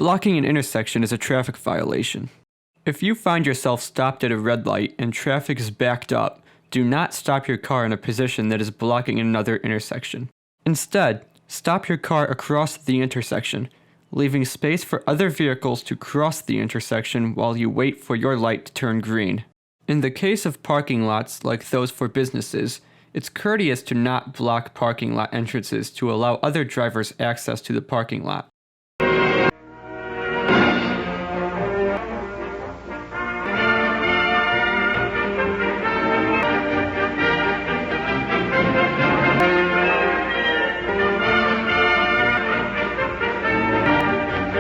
Blocking an intersection is a traffic violation. If you find yourself stopped at a red light and traffic is backed up, do not stop your car in a position that is blocking another intersection. Instead, stop your car across the intersection, leaving space for other vehicles to cross the intersection while you wait for your light to turn green. In the case of parking lots like those for businesses, it's courteous to not block parking lot entrances to allow other drivers access to the parking lot.